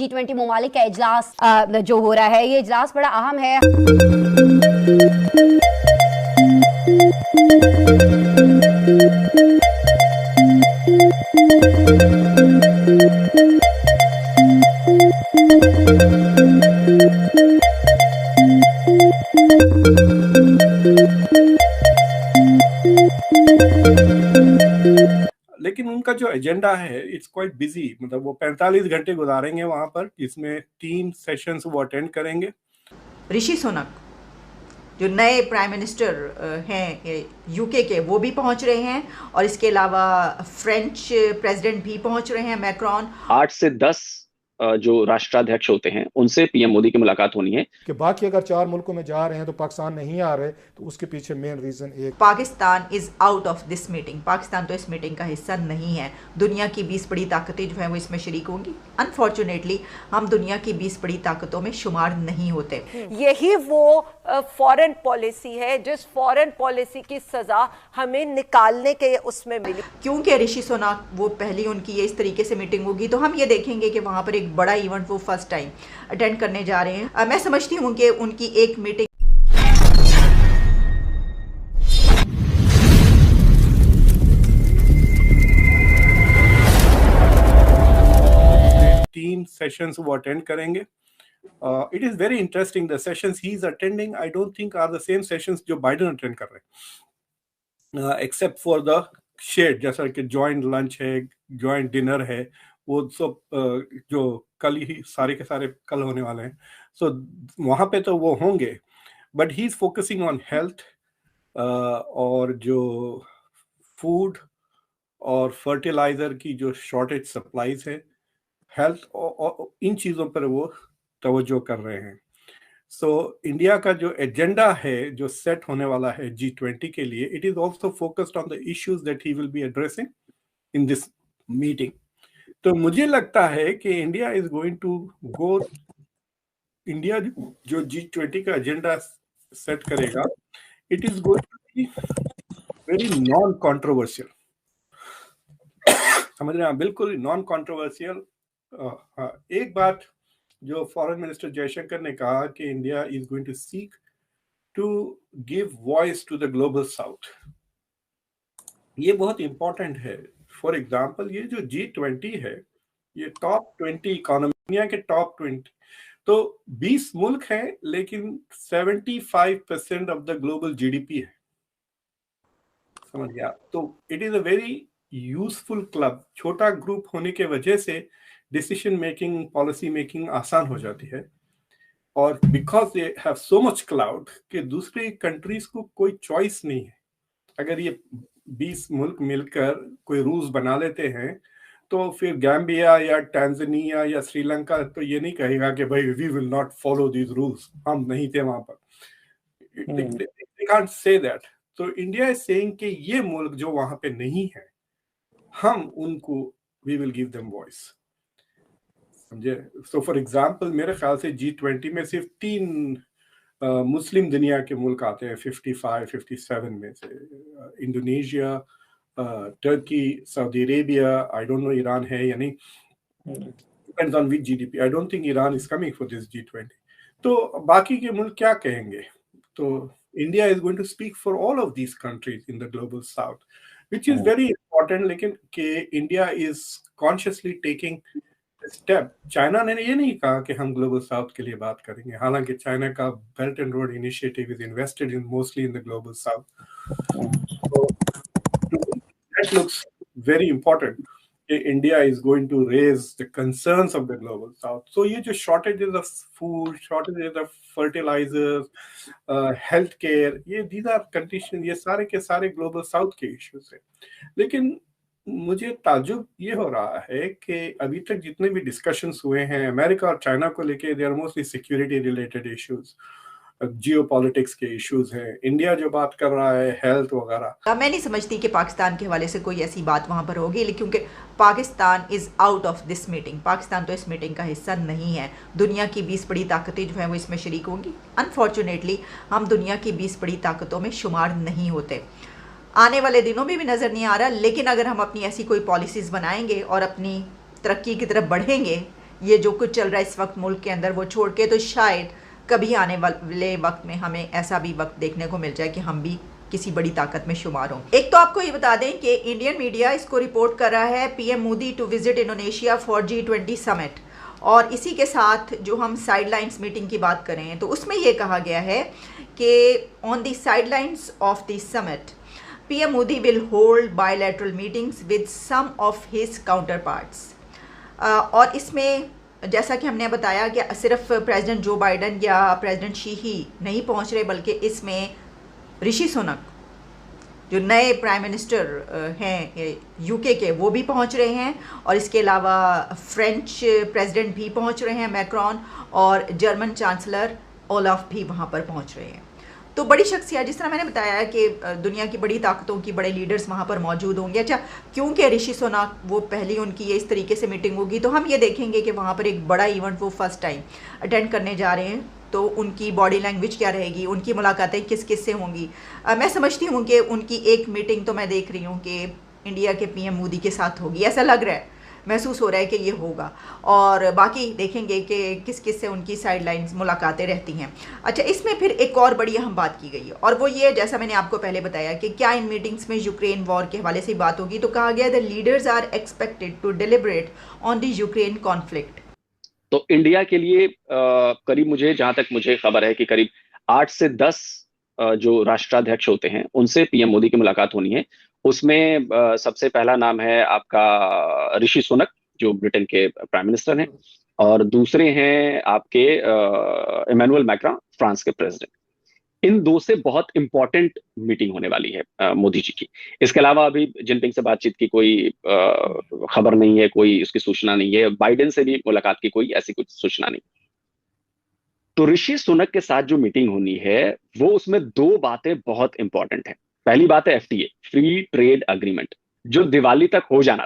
G20 ममालिक का इजलास जो हो रहा है, ये इजलास बड़ा अहम है। लेकिन उनका जो एजेंडा है इट्स क्वाइट बिजी, मतलब वो 45 घंटे गुजारेंगे वहां पर, इसमें 3 सेशंस वो अटेंड करेंगे। ऋषि सुनक जो नए प्राइम मिनिस्टर हैं यूके के, वो भी पहुंच रहे हैं, और इसके अलावा फ्रेंच प्रेसिडेंट भी पहुंच रहे हैं, मैक्रॉन। 8 से 10 जो राष्ट्राध्यक्ष होते हैं उनसे पीएम मोदी की मुलाकात होनी है। कि बाकी अगर 4 मुल्कों में जा रहे हैं तो पाकिस्तान नहीं आ रहे, तो उसके पीछे मेन रीजन एक Pakistan is out of this meeting. Pakistan तो इस मीटिंग का हिस्सा नहीं है। दुनिया की 20 बड़ी ताकतें जो हैं वो इसमें शरीक होंगी। अनफॉर्चुनेटली हम दुनिया की 20 बड़ी ताकतों में शुमार नहीं होते। यही वो फॉरेन पॉलिसी है जिस फॉरेन पॉलिसी की सजा हमें निकालने के उसमें मिली। क्योंकि ऋषि सुनक वो पहली उनकी ये इस तरीके से मीटिंग होगी, तो हम ये देखेंगे कि वहाँ पर एक बड़ा इवेंट वो फर्स्ट टाइम अटेंड करने जा रहे हैं। मैं समझती हूँ कि उनकी एक मीटिंग 3 सेशंस वो अटेंड करेंगे। It is very interesting, the sessions he is attending I don't think are the same sessions जो बाइडेन अटेंड कर रहे हैं, एक्सेप्ट फॉर द शेड, जैसा कि जॉइंट लंच है, जॉइंट डिनर है, वो सब जो कल ही सारे के सारे कल होने वाले हैं, सो वहाँ पे तो वो होंगे, but he is focusing on health और जो फूड और फर्टिलाइजर की जो शॉर्टेज सप्लाईज है, हेल्थ और इन चीज़ों पर वो तवज्जो कर रहे हैं। सो इंडिया का जो एजेंडा है जो सेट होने वाला है G20 के लिए, it is also focused on the issues that he will be addressing in this meeting. तो मुझे लगता है कि India is going to go, India जो G20 का एजेंडा सेट करेगा, it is going to be very non controversial. समझ रहे हैं, बिल्कुल नॉन कॉन्ट्रोवर्शियल। एक बात जो फॉरेन मिनिस्टर जयशंकर ने कहा कि India is going to seek to give voice to the global south, ये बहुत इंपॉर्टेंट है। फॉर एग्जांपल ये जो G20 है, ये टॉप 20 इकोनॉमी, दुनिया के टॉप 20, तो 20 मुल्क हैं, लेकिन 75% ऑफ द ग्लोबल जीडीपी है। समझ गया? तो it is a very useful club. छोटा ग्रुप होने के वजह से डिसीजन मेकिंग, पॉलिसी मेकिंग आसान हो जाती है, और because they have so much cloud कि दूसरे कंट्रीज को कोई चॉइस नहीं है। अगर ये 20 मुल्क मिलकर कोई रूल्स बना लेते हैं, तो फिर गैम्बिया या टैंजानिया या श्रीलंका तो ये नहीं कहेगा कि भाई we will not follow these rules, हम नहीं थे वहां पर। They can't say that. तो इंडिया इज सेइंग कि ये मुल्क जो वहां पे नहीं है, हम उनको we will give them voice. समझे? सो फॉर एग्जाम्पल मेरे ख्याल से G20 में सिर्फ 3 मुस्लिम दुनिया के मुल्क आते हैं 55-57 में से, Indonesia, Turkey, Saudi Arabia, I don't know Iran है या नहीं, depends on which GDP. I don't think Iran is coming for this G20। तो बाकी के मुल्क क्या कहेंगे? तो India is going to speak for all of these countries in the global south, which is very important. लेकिन कि India is consciously taking step. China ने ये नहीं कहा कि हम ग्लोबल साउथ के लिए बात करेंगे, हालांकि चाइना का belt and road initiative is invested in mostly in the global south. That looks very important कि India is going to raise the concerns of the global south. So ये जो shortages of food, shortages of fertilisers, health care, ये these are condition, ये सारे के सारे global south के issues है। लेकिन मुझे ताज्जुब ये हो रहा है कि अभी तक जितने भी डिस्कशंस हुए हैं अमेरिका और चाइना को लेके, they are mostly security related issues, geopolitics के इश्यूज हैं। इंडिया जो बात कर रहा है हेल्थ वगैरह, मैं नहीं समझती कि पाकिस्तान के हवाले से कोई ऐसी बात वहाँ पर होगी, लेकिन क्योंकि Pakistan is out of this meeting. Pakistan तो इस मीटिंग का हिस्सा नहीं है। दुनिया की 20 बड़ी ताकतें जो हैं वो इसमें शरीक होंगी। अनफॉर्चुनेटली हम दुनिया की 20 बड़ी ताकतों में शुमार नहीं होते। आने वाले दिनों में भी नज़र नहीं आ रहा, लेकिन अगर हम अपनी ऐसी कोई पॉलिसीज़ बनाएंगे और अपनी तरक्की की तरफ बढ़ेंगे, ये जो कुछ चल रहा है इस वक्त मुल्क के अंदर वो छोड़ के, तो शायद कभी आने वाले वक्त में हमें ऐसा भी वक्त देखने को मिल जाए कि हम भी किसी बड़ी ताकत में शुमार हों। एक तो आपको ये बता दें कि इंडियन मीडिया इसको रिपोर्ट कर रहा है PM Modi to visit Indonesia for G20 summit, और इसी के साथ जो हम साइडलाइंस मीटिंग की बात करें तो उसमें ये कहा गया है कि on the sidelines of the summit PM Modi will hold bilateral meetings with some of his counterparts. और इसमें जैसा कि हमने बताया कि सिर्फ प्रेसिडेंट जो बाइडन या प्रेसिडेंट शी ही नहीं पहुंच रहे, बल्कि इसमें ऋषि सुनक जो नए प्राइम मिनिस्टर हैं यूके के, वो भी पहुंच रहे हैं, और इसके अलावा फ्रेंच प्रेसिडेंट भी पहुंच रहे हैं मैक्रॉन, और जर्मन चांसलर ओलाफ भी वहां पर पहुंच रहे हैं। तो बड़ी शख्सियत, जिस तरह मैंने बताया कि दुनिया की बड़ी ताकतों की बड़े लीडर्स वहाँ पर मौजूद होंगे। अच्छा, क्योंकि ऋषि सुनक वो पहली उनकी ये इस तरीके से मीटिंग होगी, तो हम ये देखेंगे कि वहाँ पर एक बड़ा इवेंट वो फर्स्ट टाइम अटेंड करने जा रहे हैं, तो उनकी बॉडी लैंग्वेज क्या रहेगी, उनकी मुलाकातें किस किस से होंगी। मैं समझती हूँ कि उनकी एक मीटिंग तो मैं देख रही हूँ कि इंडिया के पीएम मोदी के साथ होगी, ऐसा लग रहा है, महसूस हो रहा है कि ये होगा, और बाकी देखेंगे कि किस किस से उनकी साइडलाइंस मुलाकातें रहती हैं। अच्छा, इसमें फिर एक और बड़ी अहम बात की गई है, और वो ये, जैसा मैंने आपको पहले बताया कि क्या इन मीटिंग्स में यूक्रेन वॉर के हवाले से बात होगी, तो कहा गया the leaders are expected to deliberate on the Ukraine conflict. तो इंडिया के लिए करीब, मुझे जहां तक मुझे खबर है कि करीब 8 से 10 जो राष्ट्राध्यक्ष होते हैं उनसे पीएम मोदी की मुलाकात होनी है। उसमें सबसे पहला नाम है आपका ऋषि सुनक, जो ब्रिटेन के प्राइम मिनिस्टर हैं, और दूसरे हैं आपके इमैनुअल मैक्रॉन, फ्रांस के प्रेसिडेंट। इन दो से बहुत इंपॉर्टेंट मीटिंग होने वाली है मोदी जी की। इसके अलावा अभी जिनपिंग से बातचीत की कोई खबर नहीं है, कोई उसकी सूचना नहीं है। बाइडेन से भी मुलाकात की कोई ऐसी कुछ सूचना नहीं। तो ऋषि सुनक के साथ जो मीटिंग होनी है वो, उसमें 2 बातें बहुत इंपॉर्टेंट है। पहली बात है FTA, फ्री ट्रेड अग्रीमेंट, जो दिवाली तक हो जाना